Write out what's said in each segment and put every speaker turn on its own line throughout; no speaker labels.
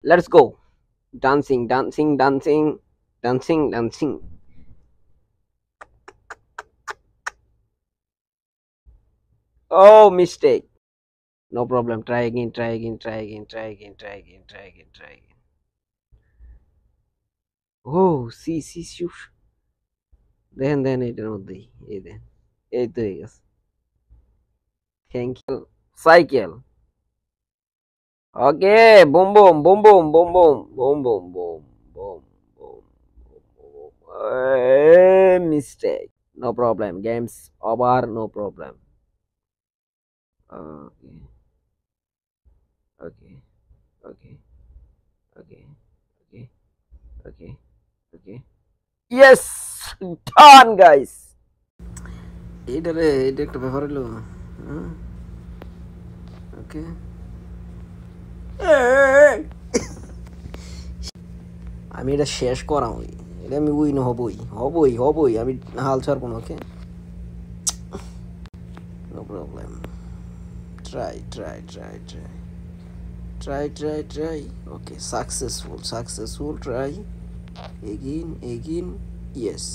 Let's go. Dancing, dancing, dancing, dancing, dancing. Oh, mistake. No problem. Try again, try again, try again, try again, try again, try again, try again. Oh, see, shush. Then এটার মধ্যেই এই দেন এই তো হয়ে গেছে thank you cycle okay boom boom boom boom boom boom boom boom boom boom boom mistake no problem games over no problem okay okay okay okay okay okay okay yes done guys এটা একটা ব্যাপার হলো ওকে আমি এটা শেষ করামই এটা আমি win হবই আমি হাল ছাড়বো না okay no problem try okay successful try again yes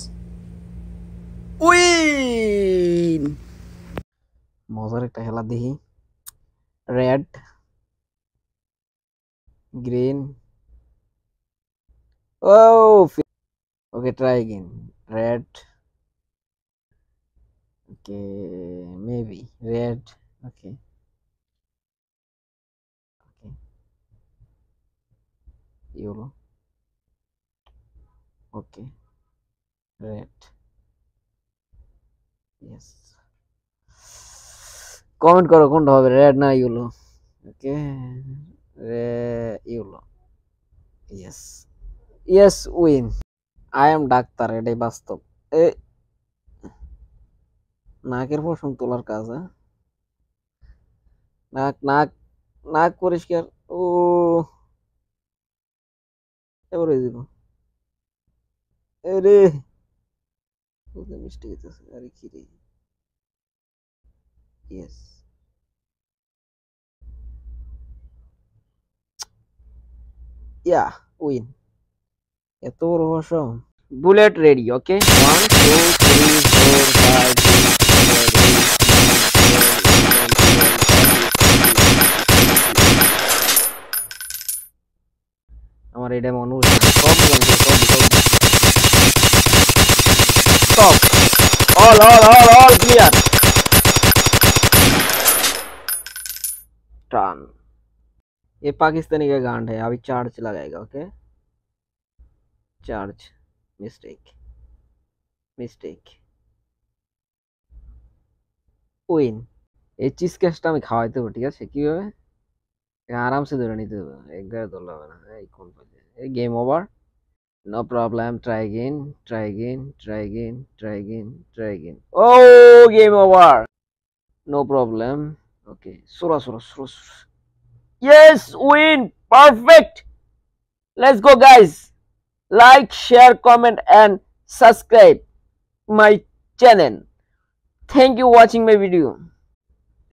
win মজার একটা খেলা দেখি red green oh okay try again red okay maybe red okay okay yellow okay red yes comment করো কোনটা হবে রেড না yellow okay yellow yes win I am doctor এটাই বাস্তব এ নাকের পশম তোলার কাজ নাক নাক নাক পরিষ্কার ও এবার হয়ে যাব আরে মিষ্টি গেছে আরে কি রে ইয়েস ইয়া উইন এত বড় ভাষা বুলেট রেডি ওকে 1 2 3 4 5 আমার এটা মনে হচ্ছে সব stop all clear टर्न ये पाकिस्तानी का गांड है अभी चार्ज लगाएगा ओके चार्ज मिस्टेक উইন এই চিজ কেসটা আমি খাওয়াইতে হবে ঠিক আছে কিভাবে আরামসে ধরে নিতে হবে একবারে ধরলে হবে না এই কোন এই game over no problem try again oh game over no problem okay sura yes win perfect let's go guys like share comment and subscribe my channel thank you watching my video